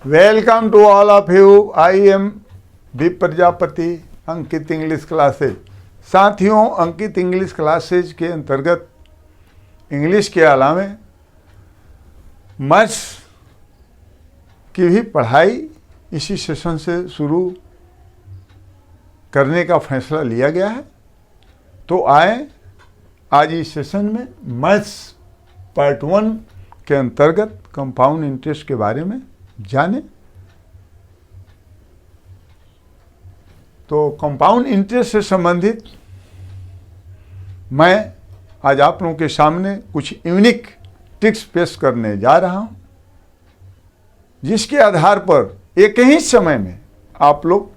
Welcome to all of you. I am Deep Prajapati, Ankit English classes. साथियों, Ankit English classes के अंतर्गत English के अलावे मैथ्स की भी पढ़ाई इसी सेशन से शुरू करने का फैसला लिया गया है। तो आए आज इस सेशन में मैथ्स पार्ट 1 के अंतर्गत कंपाउंड इंटरेस्ट के बारे में जाने। तो कंपाउंड इंटरेस्ट से संबंधित मैं आज आप लोगों के सामने कुछ यूनिक ट्रिक्स पेश करने जा रहा हूं, जिसके आधार पर एक ही समय में आप लोग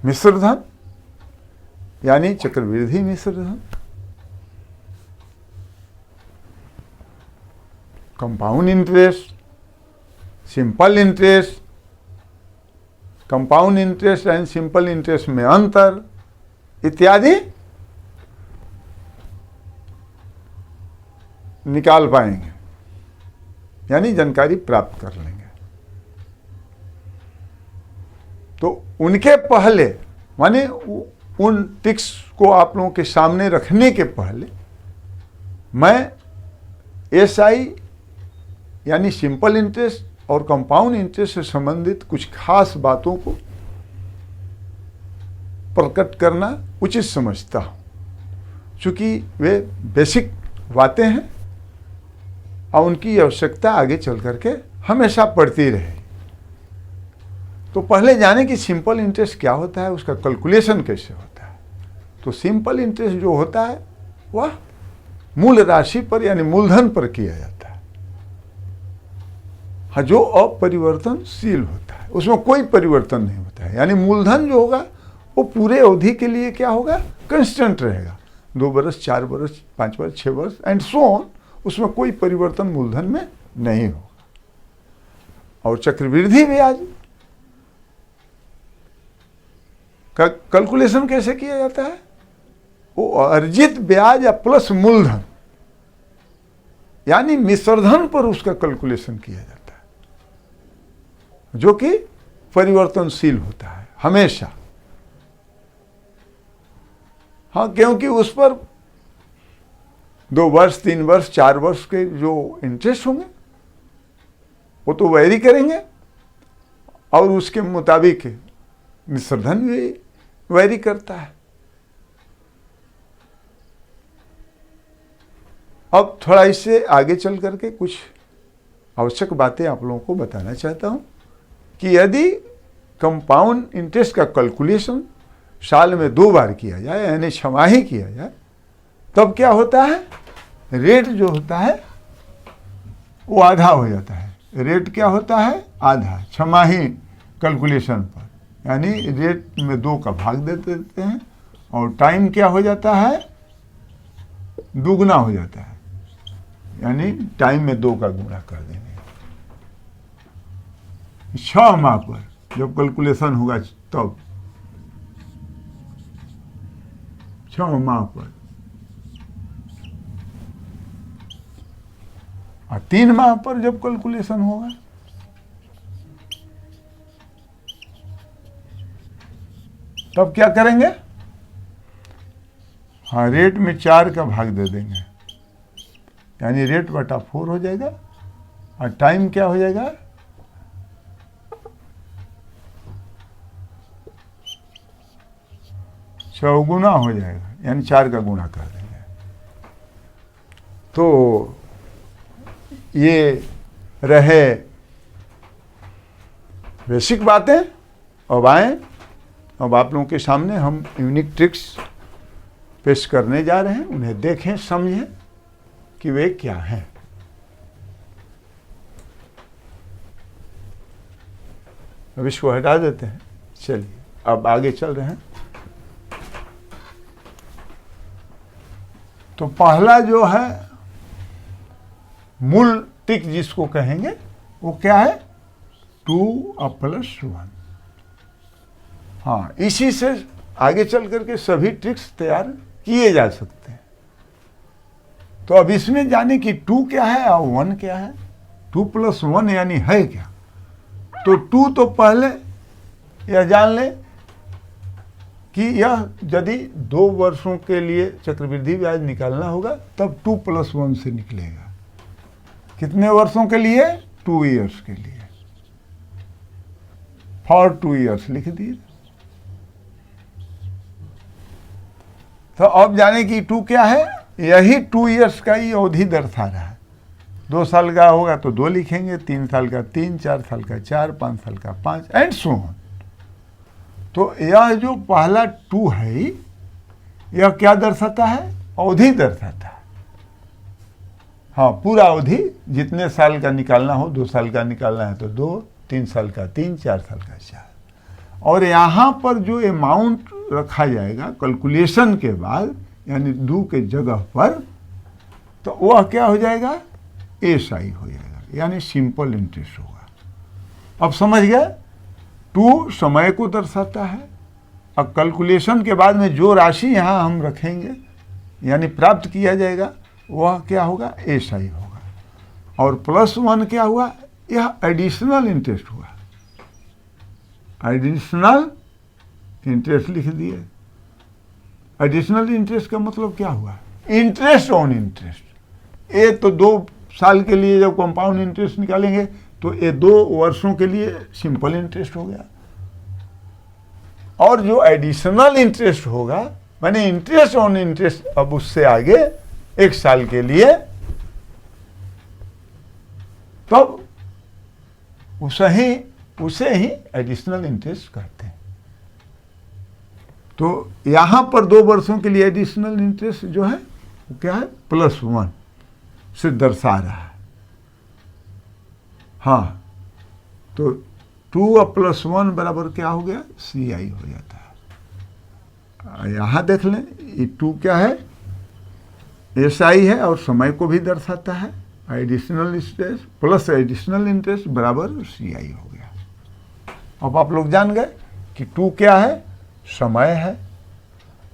मिश्र धन यानी चक्रवृद्धि मिश्र धन, compound interest, simple interest, compound interest and simple interest में अंतर इत्यादि निकाल पाएंगे, यानी जानकारी प्राप्त कर लेंगे। तो उनके पहले माने उन ट्रिक्स को आप लोगों के सामने रखने के पहले मैं एसआई यानी सिंपल इंटरेस्ट और कंपाउंड इंटरेस्ट से संबंधित कुछ खास बातों को प्रकट करना उचित समझता हूं, चूंकि वे बेसिक बातें हैं और उनकी आवश्यकता आगे चल करके हमेशा पड़ती रहे। तो पहले जाने कि सिंपल इंटरेस्ट क्या होता है, उसका कैलकुलेशन कैसे होता है। तो सिंपल इंटरेस्ट जो होता है वह मूल राशि पर यानी मूलधन पर किया जाता है, हाँ, जो अपरिवर्तनशील होता है, उसमें कोई परिवर्तन नहीं होता है। यानी मूलधन जो होगा वो पूरे अवधि के लिए क्या होगा, कांस्टेंट रहेगा। 2 वर्ष, 4 वर्ष, 5 वर्ष, 6 वर्ष एंड सो ऑन, उसमें कोई परिवर्तन मूलधन में नहीं होगा। और चक्रवृद्धि ब्याज का कैलकुलेशन कैसे किया जाता है, वो अर्जित ब्याज या प्लस मूलधन यानी मिश्रधन पर उसका कैलकुलेशन किया जाता है, जो कि परिवर्तनशील होता है हमेशा। हाँ, क्योंकि उस पर 2 वर्ष, 3 वर्ष, 4 वर्ष के जो इंटरेस्ट होंगे वो तो वेरी करेंगे और उसके मुताबिक मिश्रधन भी वेरी करता है। अब थोड़ा इससे आगे चल करके कुछ आवश्यक बातें आप लोगों को बताना चाहता हूं कि यदि कंपाउंड इंटरेस्ट का कैलकुलेशन साल में 2 बार किया जाए यानी छमाही किया जाए, तब क्या होता है, रेट जो होता है वो आधा हो जाता है। रेट क्या होता है, आधा छमाही कैलकुलेशन पर, यानी रेट में 2 का भाग दे देते हैं और टाइम क्या हो जाता है, दुगना हो जाता है, यानी टाइम में 2 का गुणा कर देंगे। 6 माह पर जब कैलकुलेशन होगा तब 6 माह पर, और 3 माह पर जब कैलकुलेशन होगा तब क्या करेंगे, हाँ, रेट में 4 का भाग दे देंगे, यानी रेट बटा 4 हो जाएगा और टाइम क्या हो जाएगा, 6 गुना हो जाएगा, यानी 4 का गुणा कर देंगे। तो ये रहे बेसिक बातें। अब आए, अब आप लोगों के सामने हम यूनिक ट्रिक्स पेश करने जा रहे हैं, उन्हें देखें, समझें कि वे क्या हैं। अब इसको हटा देते हैं। चलिए अब आगे चल रहे हैं। तो पहला जो है मूल ट्रिक जिसको कहेंगे वो क्या है, 2+1। हाँ, इसी से आगे चल करके सभी ट्रिक्स तैयार किए जा सकते हैं। तो अब इसमें जाने कि 2 क्या है और 1 क्या है। 2+1 यानी है क्या, तो 2 तो पहले यह जान लें कि यह यदि 2 वर्षों के लिए चक्रवृद्धि ब्याज निकालना होगा तब 2 + 1 से निकलेगा। कितने वर्षों के लिए? 2 ईयर्स के लिए, फॉर 2 ईयर्स लिख दिए। तो अब जाने कि 2 क्या है, यही 2 ईयर्स का ही अवधि दर्शा रहा है। 2 साल का होगा तो 2 लिखेंगे, 3 साल का 3, 4 साल का 4, 5 साल का 5 एंड सो ऑन। तो यह जो पहला 2 है यह क्या दर्शाता है? अवधि दर्शाता है। हाँ, पूरा अवधि, जितने साल का निकालना हो, 2 साल का निकालना है तो 2, 3 साल का 3, 4 साल का 4। और यहाँ पर जो अमाउंट रखा जाएगा कैलकुलेशन के बाद, यानी 2 के जगह पर, तो वह क्या हो जाएगा? एसआई हो जाएगा, यानी सिंपल इंटरेस्ट होगा। अब समझ गए? 2 समय को दर्शाता है। अब कैलकुलेशन के बाद में जो राशि यहाँ हम रखेंगे यानी प्राप्त किया जाएगा वह क्या होगा? एसआई होगा। और +1 क्या हुआ? यह एडिशनल इंटरेस्ट हुआ। एडिशनल इंटरेस्ट लिख दिए। एडिशनल इंटरेस्ट का मतलब क्या हुआ? Interest on interest. ये तो 2 साल के लिए जब कंपाउंड इंटरेस्ट निकालेंगे तो ये 2 वर्षों के लिए सिंपल इंटरेस्ट हो गया। और जो एडिशनल इंटरेस्ट होगा, माने इंटरेस्ट ऑन इंटरेस्ट, अब उससे आगे 1 साल के लिए, तब उसे ही एडिशनल इंटरेस्ट कहते हैं। तो यहां पर 2 वर्षों के लिए एडिशनल इंटरेस्ट जो है वो क्या है? +1 से दर्शा रहा है। हाँ, तो 2 और +1 बराबर क्या हो गया? CI हो जाता है। यहां देख लें, ये 2 क्या है? SI है और समय को भी दर्शाता है। Additional interest plus additional interest बराबर CI हो गया। अब आप लोग जान गए कि 2 क्या है? समय है।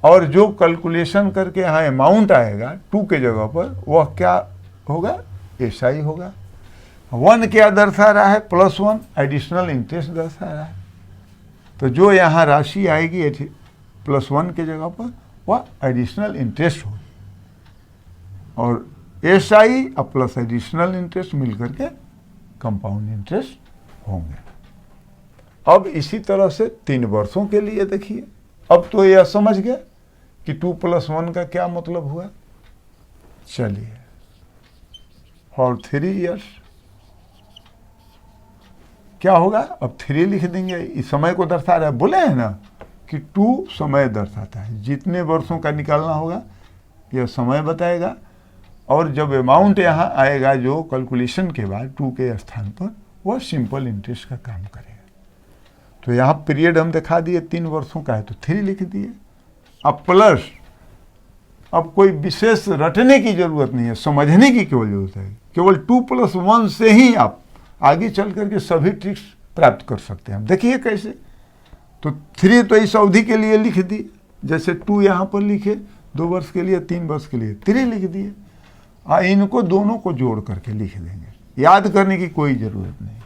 और जो कैलकुलेशन करके यहाँ अमाउंट आएगा 2 के जगह पर, वह क्या होगा? SI होगा। 1 क्या दर्शा रहा है? +1 एडिशनल इंटरेस्ट दर्शा रहा है। तो जो यहाँ राशि आएगी +1 के जगह पर, वह एडिशनल इंटरेस्ट होगी। और SI और प्लस एडिशनल इंटरेस्ट मिलकर के कंपाउंड इंटरेस्ट होंगे। अब इसी तरह से 3 वर्षों के लिए देखिए। अब तो यह समझ गए कि 2 + 1 का क्या मतलब हुआ। चलिए, फॉर 3 ईयर्स क्या होगा? अब 3 लिख देंगे। इस समय को दर्शा रहा है, बोले हैं ना कि 2 समय दर्शाता है। जितने वर्षों का निकालना होगा यह समय बताएगा। और जब अमाउंट यहाँ आएगा जो कैलकुलेशन के बाद 2 के स्थान पर, वह सिंपल इंटरेस्ट का काम करेगा। तो यहाँ पीरियड हम दिखा दिए 3 वर्षों का है तो 3 लिख दिए। अब प्लस, अब कोई विशेष रटने की जरूरत नहीं है, समझने की केवल जरूरत है। केवल 2 + 1 से ही आप आगे चल करके सभी ट्रिक्स प्राप्त कर सकते हैं। देखिए कैसे। तो 3 तो इस अवधि के लिए लिख दिए, जैसे 2 यहाँ पर लिखे 2 वर्ष के लिए, 3 वर्ष के लिए 3 लिख दिए। इनको दोनों को जोड़ करके लिख देंगे। याद करने की कोई ज़रूरत नहीं,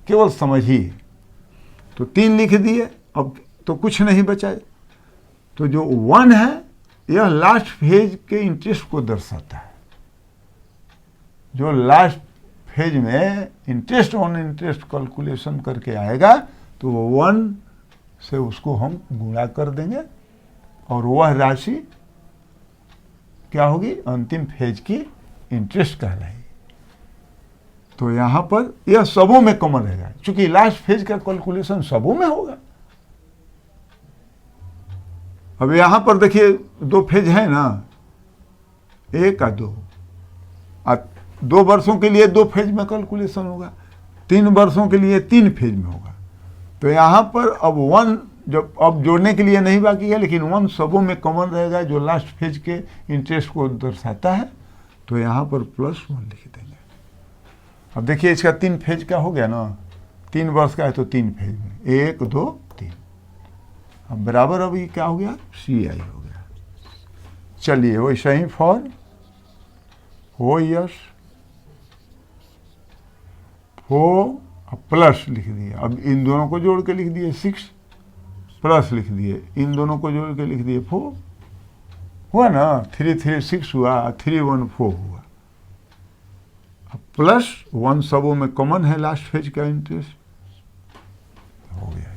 केवल समझिए। तो 3 लिख दिए। अब तो कुछ नहीं बचा। तो जो 1 है यह लास्ट फेज के इंटरेस्ट को दर्शाता है। जो लास्ट फेज में इंटरेस्ट ऑन इंटरेस्ट कैलकुलेशन करके आएगा तो वो 1 से उसको हम गुणा कर देंगे और वह राशि क्या होगी? अंतिम फेज की इंटरेस्ट कहलाएगी। तो यहां पर यह सबों में कॉमन रहेगा, क्योंकि लास्ट फेज का कैलकुलेशन सबों में होगा। अब यहां पर देखिए 2 फेज है ना, 1 और 2। 2 वर्षों के लिए 2 फेज में कैलकुलेशन होगा, 3 वर्षों के लिए 3 फेज में होगा। तो यहाँ पर अब 1 जब अब जोड़ने के लिए नहीं बाकी है, लेकिन 1 सबों में कॉमन रहेगा जो लास्ट फेज के इंटरेस्ट को दर्शाता है। तो यहाँ पर +1 लिख देंगे। अब देखिए इसका 3 फेज का हो गया ना, 3 वर्ष का है तो 3 फेज में 1, 2, 3। अब बराबर अब ये क्या हो गया? CI हो गया। चलिए वैसे ही फॉर 4 ईयर्स, 4 प्लस लिख दिए, अब इन दोनों को जोड़ के लिख दिए 6, प्लस लिख दिए, इन दोनों को जोड़ के लिख दिए 4, हुआ ना, 3 3 6 हुआ, 3 1 4 हुआ। अब प्लस 1 सबों में कॉमन है लास्ट फेज का इंटरेस्ट, हो गया,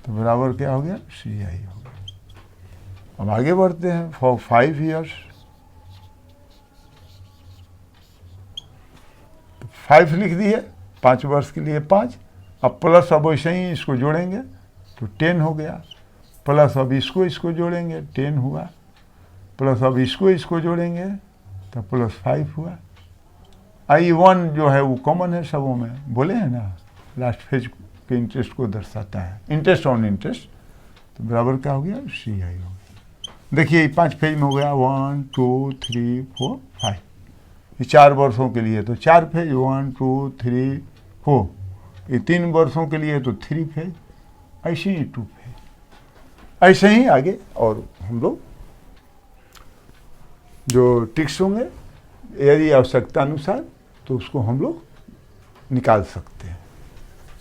तो बराबर क्या हो गया, CI हो गया। अब आगे बढ़ते हैं, फॉर 5 ईयर्स, 5 लिख दिए, 5 वर्ष के लिए 5, अब प्लस अब वैसे ही इसको जोड़ेंगे तो 10 हो गया, प्लस अब इसको जोड़ेंगे 10 हुआ, प्लस अब इसको जोड़ेंगे तो प्लस 5 हुआ। I1 जो है वो कॉमन है सबों में, बोले हैं ना, लास्ट फेज के इंटरेस्ट को दर्शाता है, इंटरेस्ट ऑन इंटरेस्ट, तो बराबर क्या हो गया, CI हो गया। देखिए 5 फेज में हो गया, 1 2 3 4 5, ये 4 वर्षों के लिए तो 4 फेज, 1 2 3 4, ये 3 वर्षों के लिए तो 3 फेज, ऐसे ही 2 फेज, ऐसे ही आगे। और हम लोग जो टिक्स होंगे यदि आवश्यकता अनुसार तो उसको हम लोग निकाल सकते हैं।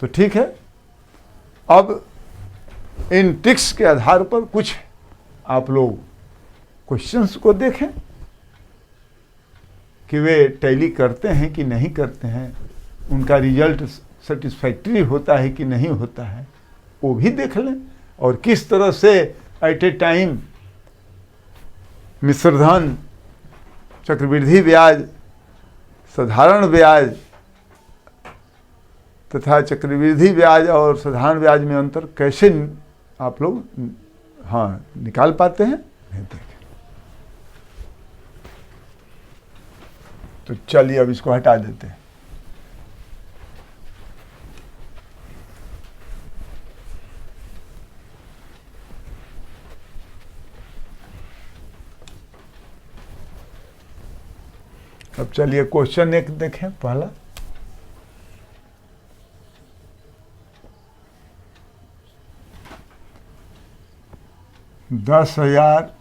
तो ठीक है, अब इन टिक्स के आधार पर कुछ आप लोग क्वेश्चंस को देखें कि वे टैली करते हैं कि नहीं करते हैं, उनका रिजल्ट सेटिस्फैक्ट्री होता है कि नहीं होता है, वो भी देख लें, और किस तरह से एट ए टाइम मिश्रधन, चक्रवृद्धि ब्याज, साधारण ब्याज तथा चक्रवृद्धि ब्याज और साधारण ब्याज में अंतर कैसे आप लोग निकाल पाते हैं, नहीं देखें। तो चलिए अब इसको हटा देते हैं। अब चलिए क्वेश्चन 1 देखें, पहला, ₹10,000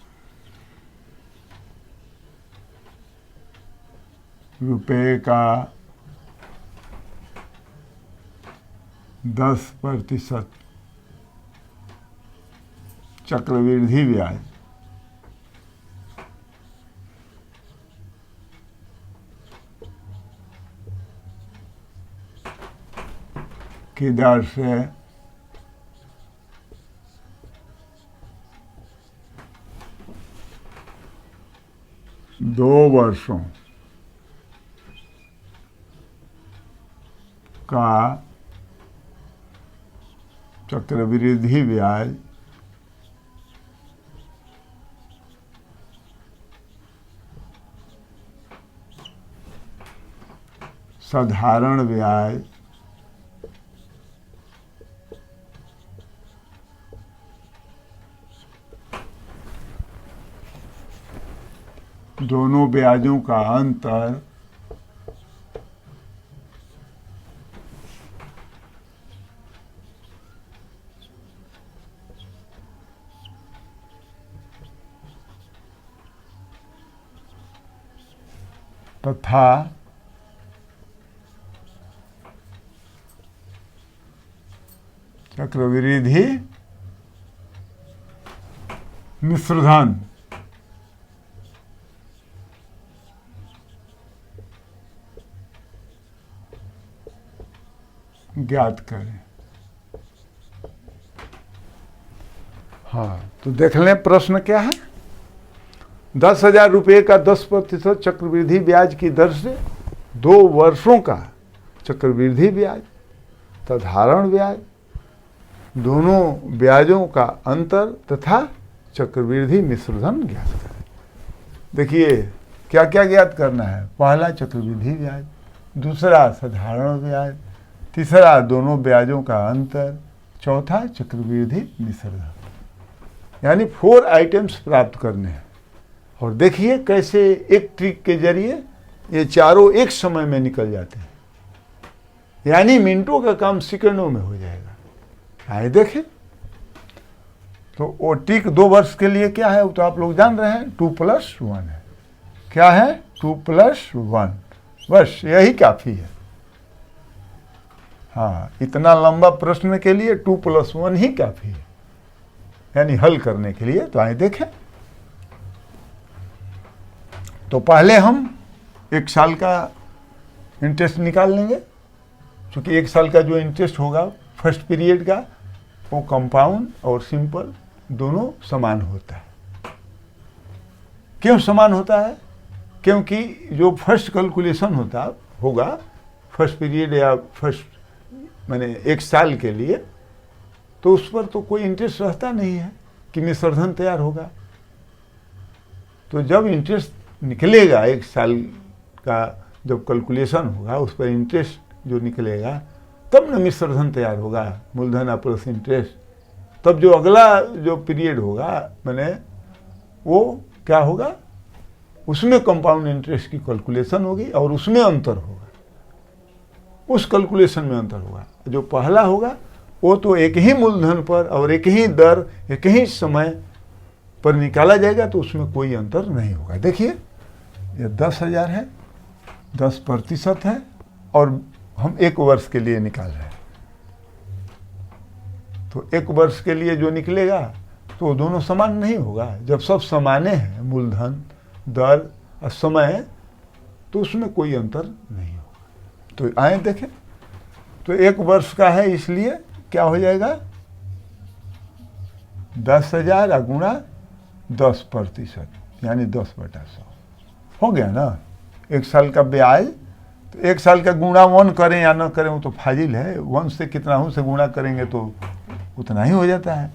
का 10% चक्रवृद्धि ब्याज की दर से दो वर्षों का चक्रवृद्धि ब्याज साधारण ब्याज दोनों ब्याजों का अंतर तथा चक्रवृद्धि मिश्रधन ज्ञात करें। तो देख लें प्रश्न क्या है। 10,000 रुपये का 10% चक्रवृद्धि ब्याज की दर से 2 वर्षों का चक्रवृद्धि ब्याज, साधारण ब्याज, दोनों ब्याजों का अंतर तथा चक्रवृद्धि मिश्रधन ज्ञात करें। देखिए क्या क्या ज्ञात करना है। पहला चक्रवृद्धि ब्याज, दूसरा साधारण ब्याज, तीसरा दोनों ब्याजों का अंतर, चौथा चक्रवृद्धि मिश्रधन, यानी 4 आइटम्स प्राप्त करने हैं। और देखिए कैसे एक ट्रिक के जरिए ये चारों एक समय में निकल जाते हैं, यानी मिनटों का काम सेकंडों में हो जाएगा। आइए देखें। तो वो ट्रिक 2 वर्ष के लिए क्या है वो तो आप लोग जान रहे हैं, 2+1 है। क्या है? 2+1, बस यही काफ़ी है। हाँ, इतना लंबा प्रश्न के लिए 2+1 ही काफी है, यानी हल करने के लिए। तो आइए देखें। तो पहले हम 1 साल का इंटरेस्ट निकाल लेंगे, क्योंकि 1 साल का जो इंटरेस्ट होगा फर्स्ट पीरियड का, वो कंपाउंड और सिंपल दोनों समान होता है। क्यों समान होता है? क्योंकि जो फर्स्ट कैलकुलेशन होगा फर्स्ट पीरियड या फर्स्ट माने 1 साल के लिए, तो उस पर तो कोई इंटरेस्ट रहता नहीं है कि मिश्रधन तैयार होगा। तो जब इंटरेस्ट निकलेगा 1 साल का, जब कैलकुलेशन होगा उस पर इंटरेस्ट जो निकलेगा, तब न मिश्रधन तैयार होगा, मूलधन प्लस इंटरेस्ट। तब जो अगला जो पीरियड होगा माने वो क्या होगा, उसमें कंपाउंड इंटरेस्ट की कैलकुलेशन होगी और उसमें अंतर होगा, उस कैलकुलेशन में अंतर होगा। जो पहला होगा वो तो एक ही मूलधन पर और एक ही दर, एक ही समय पर निकाला जाएगा, तो उसमें कोई अंतर नहीं होगा। देखिए ये 10,000 है, 10% है, और हम 1 वर्ष के लिए निकाल रहे हैं। तो 1 वर्ष के लिए जो निकलेगा तो दोनों समान नहीं होगा। जब सब समाने हैं, मूलधन, दर और समय, तो उसमें कोई अंतर नहीं होगा। तो आए देखें, तो 1 वर्ष का है, इसलिए क्या हो जाएगा, 10,000 गुणा 10%, यानी 10/100 हो गया ना। 1 साल का ब्याज, तो 1 साल का गुणा 1 करें या ना करें वो तो फाजिल है। 1 से कितना हूँ से गुणा करेंगे तो उतना ही हो जाता है,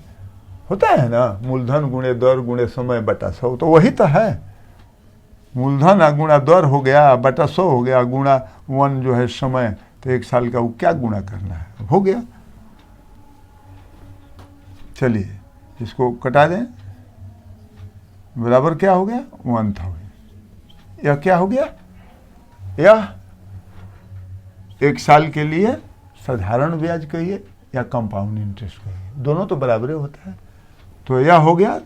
होता है ना। मूलधन गुणे दर गुणे समय बटा 100, तो वही तो है। मूलधन गुणा दर हो गया बटा 100 हो गया, गुणा 1 जो है समय, तो 1 साल का वो क्या गुणा करना है, हो गया। चलिए इसको कटा दें, बराबर क्या हो गया, 1000। यह क्या हो गया, यह 1 साल के लिए साधारण ब्याज कहिए या कंपाउंड इंटरेस्ट कहिए, दोनों तो बराबर होता है। तो यह हो गया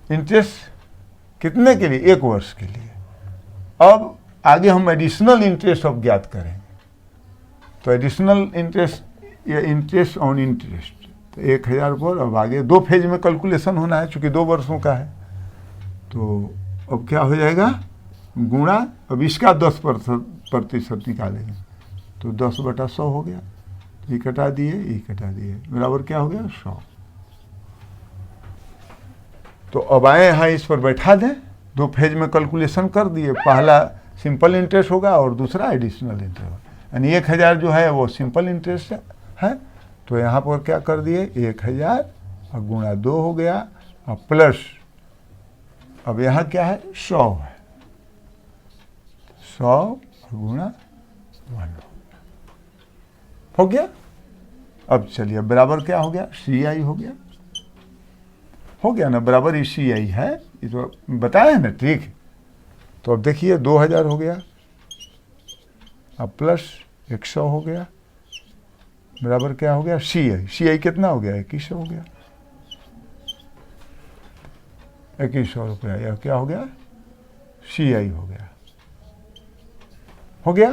इंटरेस्ट कितने के लिए, 1 वर्ष के लिए। अब आगे हम एडिशनल इंटरेस्ट अब ज्ञात करेंगे। तो एडिशनल इंटरेस्ट या इंटरेस्ट ऑन इंटरेस्ट, तो 1000 पर अब आगे 2 फेज में कैलकुलेशन होना है, चूँकि 2 वर्षों का है। तो अब क्या हो जाएगा, गुणा, अब इसका 10% निकालेंगे, तो 10/100 हो गया। तो ये कटा दिए, ये कटा दिए, बराबर क्या हो गया, 100। तो अब आए यहाँ इस पर बैठा दें, 2 फेज में कैलकुलेशन कर दिए। पहला सिंपल इंटरेस्ट होगा और दूसरा एडिशनल इंटरेस्ट होगा, यानी 1000 जो है वो सिंपल इंटरेस्ट है। तो यहाँ पर क्या कर दिए, 1000 और गुणा 2 हो गया, और प्लस अब यहाँ क्या है, 100 है, 100 और गुणा 1 हो गया। अब चलिए बराबर क्या हो गया, CI हो गया, हो गया ना, बराबर CI है, ये तो बताया है ना, ठीक। तो अब देखिए 2000 हो गया, अब प्लस 100 हो गया, बराबर क्या हो गया, CI कितना हो गया, 2100 हो गया, 2100 रुपया। यह क्या हो गया, CI हो गया, हो गया।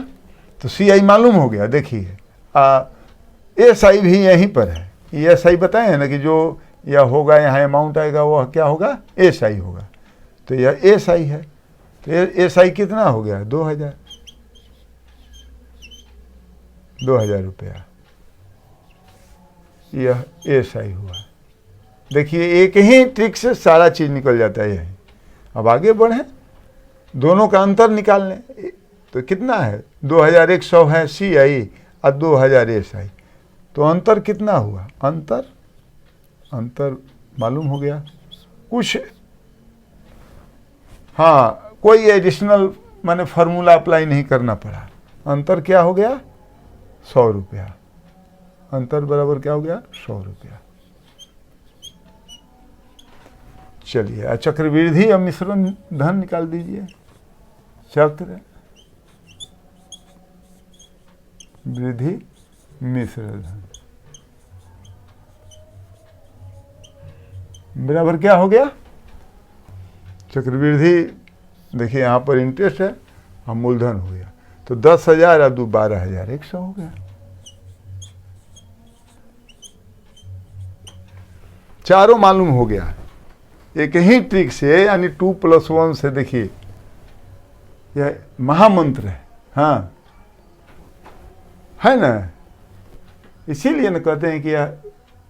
तो CI मालूम हो गया। देखिए SI भी यहीं पर है, ये SI बताए हैं ना कि जो यह होगा, यहाँ अमाउंट आएगा, वह क्या होगा, SI होगा। तो यह SI है, तो SI कितना हो गया, 2000 रुपया, यह SI हुआ। देखिए एक ही ट्रिक से सारा चीज़ निकल जाता है। यही अब आगे बढ़ें, दोनों का अंतर निकाल लें। तो कितना है, 2100 है CI और 2000 SI, तो अंतर कितना हुआ, अंतर मालूम हो गया कुछ। हाँ, कोई एडिशनल माने फार्मूला अप्लाई नहीं करना पड़ा। अंतर क्या हो गया, 100 रुपया, अंतर बराबर क्या हो गया, 100 रुपया। चलिए चक्रवृद्धि और मिश्रण धन निकाल दीजिए। चक्र वृद्धि मिश्र धन बराबर क्या हो गया, चक्रवृद्धि, देखिए यहाँ पर इंटरेस्ट है और मूलधन हो गया, तो 10,000 और 12,100 हो गया। चारों मालूम हो गया एक ही ट्रिक से, यानी 2+1 से। देखिए यह महामंत्र है, हाँ है ना, इसीलिए न कहते हैं कि यह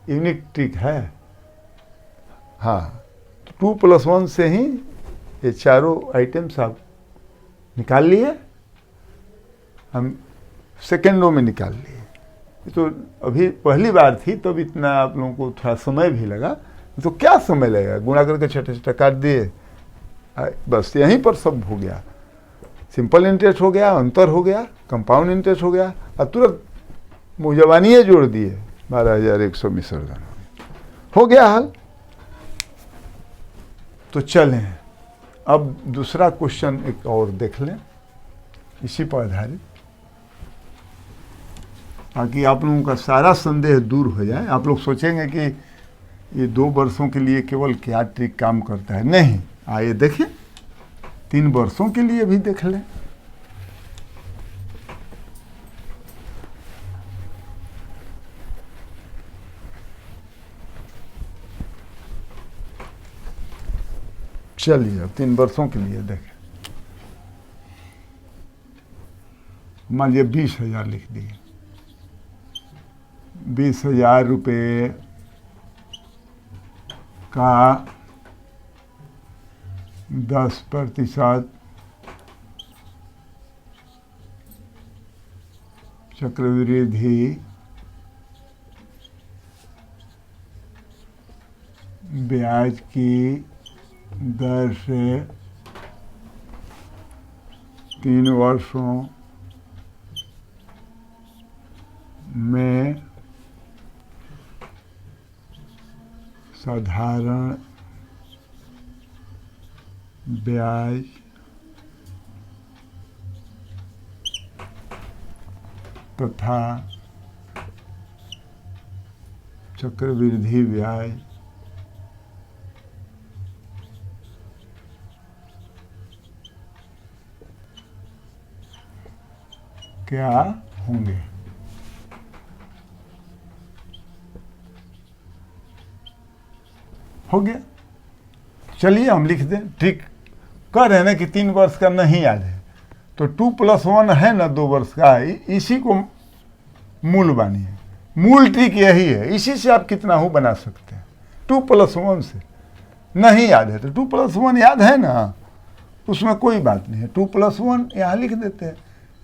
यूनिक ट्रिक है। हाँ, 2+1 से ही ये चारों आइटम्स आप निकाल लिए, हम सेकेंडों में निकाल लिए। तो अभी पहली बार थी तो अभी इतना आप लोगों को थोड़ा समय भी लगा, तो क्या समय लगेगा, गुणा करके छोटे छोटे काट दिए, बस यहीं पर सब हो गया। सिंपल इंटरेस्ट हो गया, अंतर हो गया, कंपाउंड इंटरेस्ट हो गया, और तुरंत मुजवानिये जोड़ दिए, 12,100 विसर्जन हो गया हल। तो चलें अब दूसरा क्वेश्चन एक और देख लें इसी पर आधारित, ताकि आप लोगों का सारा संदेह दूर हो जाए। आप लोग सोचेंगे कि ये 2 वर्षों के लिए केवल क्या ट्रिक काम करता है, नहीं, आइए देखें, 3 वर्षों के लिए भी देख लें। चलिए अब 3 वर्षों के लिए देखें। मान लीजिए 20,000 लिख दिए, 20,000 रुपये का 10% चक्रवृद्धि ब्याज की दर से 3 वर्षों में साधारण ब्याज तथा चक्रवृद्धि ब्याज क्या होंगे। हो गया, चलिए हम लिख दें। ठीक कह रहे हैं ना कि 3 वर्ष का नहीं याद है, तो 2+1 है ना 2 वर्ष का, इसी को मूल बानिए। मूल ट्रिक यही है, इसी से आप कितना हो बना सकते हैं। 2+1 से नहीं याद है तो 2+1 याद है ना, उसमें कोई बात नहीं है। 2+1 यहाँ लिख देते हैं,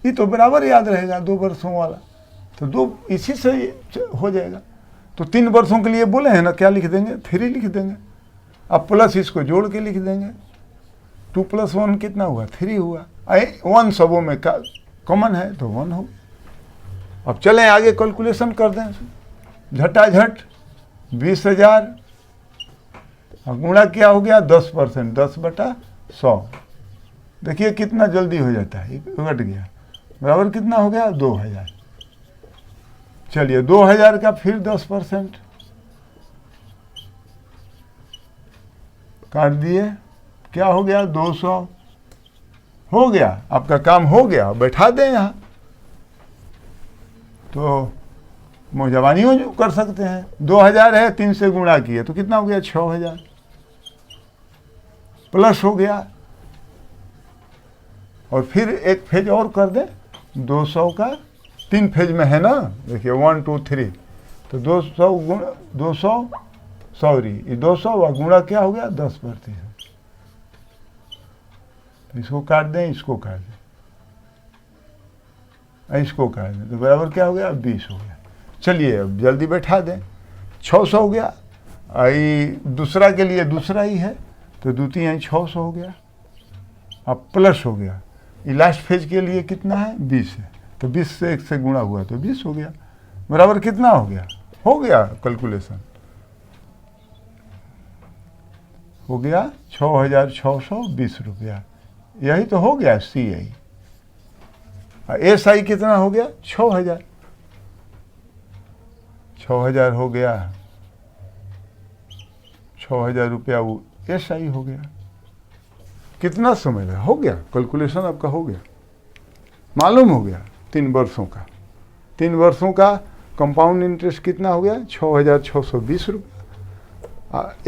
ये तो बराबर याद रहेगा 2 वर्षों वाला, तो 2 इसी से हो जाएगा। तो 3 वर्षों के लिए बोले हैं ना, क्या लिख देंगे, 3 लिख देंगे। अब प्लस इसको जोड़ के लिख देंगे, 2+1 कितना हुआ, 3 हुआ। 1 सबों में कॉमन है तो 1 हो। अब चलें आगे कैलकुलेशन कर दें, झटाझट 20,000 गुणा क्या हो गया 10%, 10/100। देखिए कितना जल्दी हो जाता है, घट गया, बराबर कितना हो गया 2,000। चलिए 2,000 का फिर 10% काट दिए, क्या हो गया 200 हो गया। आपका काम हो गया, बैठा दें यहाँ, तो मुजवानियों जो कर सकते हैं। 2,000 है, 3 से गुणा किए तो कितना हो गया 6,000 प्लस हो गया। और फिर एक फेज और कर दें 200 का, 3 फेज में है ना, देखिए 1 2 3, तो 200 गुणा 200 सॉरी ये 200 व गुणा क्या हो गया 10%। तो इसको काट दें, इसको काट दें, इसको काट दें, तो बराबर क्या हो गया 20 हो गया। चलिए अब जल्दी बैठा दें, 600 हो गया। आई दूसरा के लिए दूसरा ही है, तो दूती यहाँ 600 हो गया। अब प्लस हो गया, ये लास्ट फेज के लिए कितना है 20 है, तो 20 से 1 से गुणा हुआ तो 20 हो गया, बराबर कितना हो गया कैलकुलेशन हो गया 6,620 रुपया। यही तो हो गया CI। SI कितना हो गया 6,000, 6,000 हो गया, 6,000 रुपया वो SI हो गया। कितना समय लगा, हो गया कैलकुलेशन आपका, हो गया, मालूम हो गया। 3 वर्षों का, 3 वर्षों का कंपाउंड इंटरेस्ट कितना हो गया 6,620 रुपया।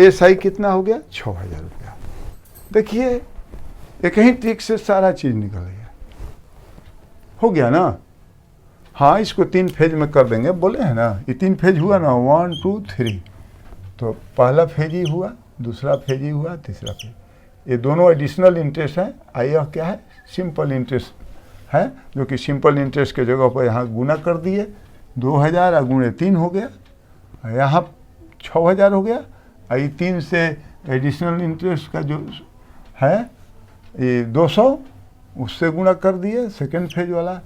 SI कितना हो गया, 6,000 रुपया। देखिए एक ही ट्रिक से सारा चीज निकल गया, हो गया ना। हाँ, इसको 3 फेज में कर देंगे, बोले हैं ना, ये 3 फेज हुआ ना, 1 2 3। तो पहला फेज ही हुआ, दूसरा फेज ही हुआ, तीसरा फेज। ये दोनों एडिशनल इंटरेस्ट है। यह क्या है, सिंपल इंटरेस्ट है, जो कि सिंपल इंटरेस्ट के जगह पर यहाँ गुना कर दिए, 2,000 और गुणे 3 हो गया, यहाँ 6,000 हो गया। ये 3 से एडिशनल इंटरेस्ट का जो है ये 200, उससे गुना कर दिए सेकेंड फेज वाला,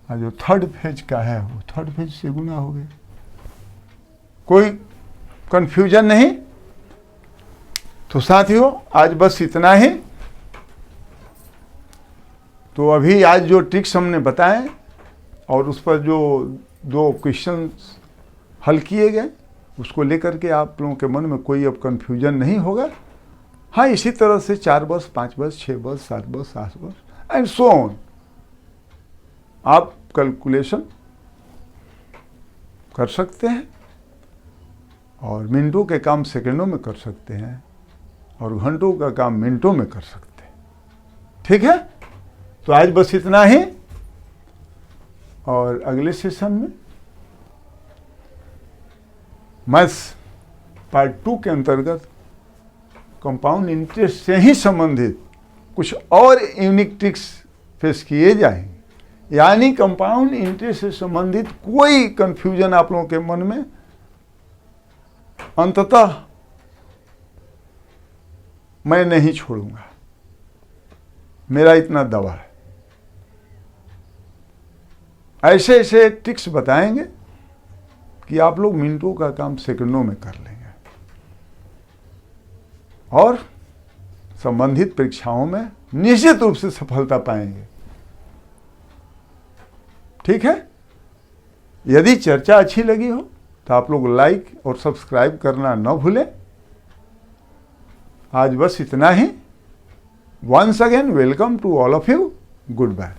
और जो थर्ड फेज का है वो थर्ड फेज से गुना हो गया। कोई कंफ्यूजन नहीं। तो साथियों आज बस इतना ही। तो अभी आज जो ट्रिक्स हमने बताए और उस पर जो 2 क्वेश्चन हल किए गए, उसको लेकर के आप लोगों के मन में कोई अब कंफ्यूजन नहीं होगा। हाँ, इसी तरह से 4 वर्ष, 5 वर्ष, 6 वर्ष, 7 वर्ष, 8 वर्ष एंड सो ऑन आप कैलकुलेशन कर सकते हैं, और मिनटों के काम सेकंडों में कर सकते हैं, और घंटों का काम मिनटों में कर सकते हैं। ठीक है, तो आज बस इतना ही, और अगले सेशन में मैथ्स पार्ट 2 के अंतर्गत कंपाउंड इंटरेस्ट से ही संबंधित कुछ और यूनिक ट्रिक्स फेस किए जाएंगे। यानी कंपाउंड इंटरेस्ट से संबंधित कोई कंफ्यूजन आप लोगों के मन में अंततः मैं नहीं छोड़ूंगा, मेरा इतना दावा है। ऐसे ऐसे ट्रिक्स बताएंगे कि आप लोग मिनटों का काम सेकंडों में कर लेंगे, और संबंधित परीक्षाओं में निश्चित रूप से सफलता पाएंगे। ठीक है, यदि चर्चा अच्छी लगी हो तो आप लोग लाइक और सब्सक्राइब करना न भूलें। आज बस इतना ही। Once again welcome to all of you, good bye.